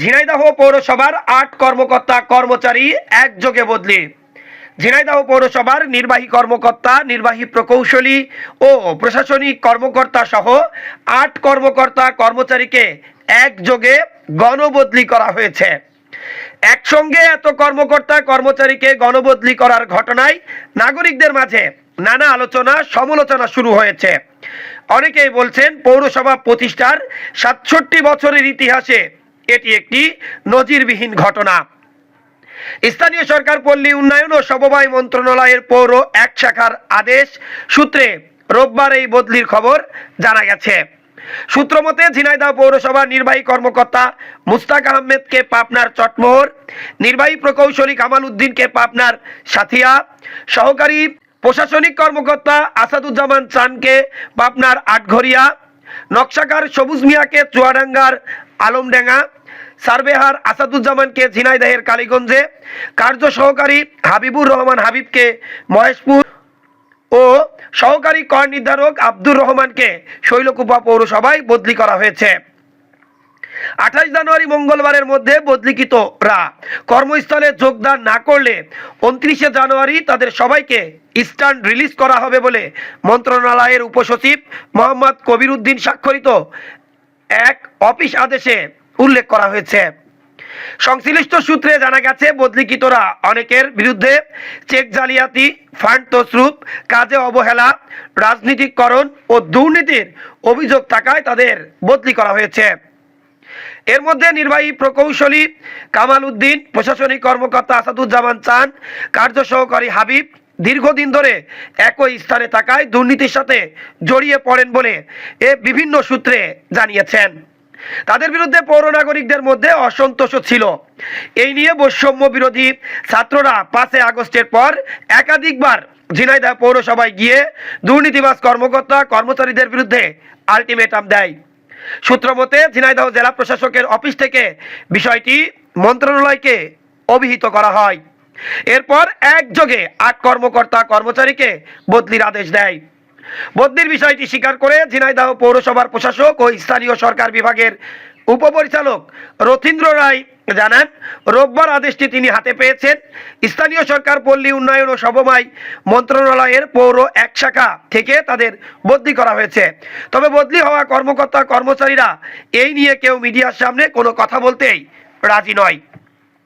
ঝিনাইদহ পৌরসভার ৮ কর্মকর্তা কর্মচারী একযোগে বদলি। ঝিনাইদহ পৌরসভার নির্বাহী কর্মকর্তা, নির্বাহী প্রকৌশলী ও প্রশাসনিক কর্মকর্তা সহ ৮ কর্মকর্তা কর্মচারীকে একযোগে গণবদলি করা হয়েছে। একসঙ্গে এত কর্মকর্তা কর্মচারীকে গণবদলি করার ঘটনায় নাগরিকদের মাঝে নানা আলোচনা সমালোচনা শুরু হয়েছে। অনেকেই বলছেন পৌরসভা প্রতিষ্ঠার ৬৭ বছরের ইতিহাসে এটি একটি নজিরবিহীন ঘটনা। স্থানীয় সরকার, পল্লী উন্নয়ন ও সমবায় মন্ত্রণালয়ের পৌর এক শাখার আদেশ সূত্রে রোববার এই বদলির খবর জানা গেছে। সূত্র মতে ঝিনাইদহ পৌরসভার নির্বাহী কর্মকর্তা মুস্তাক আহমেদকে পাবনার চটমোহর, নির্বাহী প্রকৌশলী কামাল উদ্দিনকে পাবনার সাথিয়া, সহকারী প্রশাসনিক কর্মকর্তা আসাদুজ্জামান চানকে পাবনার আটঘরিয়া, নকশাকার সবুজ মিয়াকে চুয়াডাঙ্গার আলমডাঙ্গা, সার্ভেহার আসাদুজ্জামানকে ঝিনাইদহের কালীগঞ্জে, কার্য সহকারী হাবিবুর রহমান হাবিবকে মহেশপুর ও সহকারী কর নির্ধারক আব্দুর রহমানকে শৈলকুপা পৌরসভায় বদলি করা হয়েছে। ২৮ জানুয়ারি মঙ্গলবারের মধ্যে বদলিকৃতরা কর্মস্থলে যোগদান না করলে ২৯ জানুয়ারি তাদের সবাইকে স্ট্যান্ড রিলিজ করা হবে বলে মন্ত্রণালয়ের উপসচিব মোহাম্মদ কবির উদ্দিন স্বাক্ষরিত এক অফিস আদেশে উল্লেখ করা হয়েছে। সংশ্লিষ্ট সূত্রে জানা গেছে, বদলিকৃতরা অনেকের বিরুদ্ধে চেক জালিয়াতি, ফান্ড তছরুপ, কাজে অবহেলা, রাজনীতিকরণ ও দুর্নীতির অভিযোগ থাকায় তাদের বদলি করা হয়েছে। এর মধ্যে নির্বাহী প্রকৌশলী কামাল উদ্দিন, প্রশাসনিক কর্মকর্তা আসাদুজ্জামান চান, কার্য সহকারী হাবিব দীর্ঘদিন ধরে একই স্থানে থাকায় দুর্নীতির সাথে জড়িয়ে পড়েন বলে বিভিন্ন সূত্রে জানিয়েছেন। তাদের বিরুদ্ধে পৌর নাগরিকদের মধ্যে অসন্তোষ ছিল। এই নিয়ে বৈষম্য বিরোধী ছাত্ররা ৫ আগস্টের পর একাধিকবার ঝিনাইদহ পৌরসভায় গিয়ে দুর্নীতিবাজ কর্মকর্তা কর্মচারীদের বিরুদ্ধে আলটিমেটাম দেয়। সূত্র মতে ঝিনাইদহ জেলা প্রশাসকের অফিস থেকে বিষয়টি মন্ত্রণালয়কে অভিহিত করা হয়। এরপর একযোগে ৮ কর্মকর্তা কর্মচারীকে বদলির আদেশ দেয়। বদলির বিষয়টি স্বীকার করে ঝিনাইদহ পৌরসভার প্রশাসক ও স্থানীয় সরকার বিভাগের উপপরিচালক রথীন্দ্র রায় জানান, রোববার আদেশটি তিনি হাতে পেয়েছেন। স্থানীয় সরকার, পল্লী উন্নয়ন ও সমবায় মন্ত্রণালয়ের পৌর এক শাখা থেকে তাদের বদলি করা হয়েছে। তবে বদলি হওয়া কর্মকর্তা কর্মচারীরা এই নিয়ে কেউ মিডিয়ার সামনে কোনো কথা বলতেই রাজি নয়।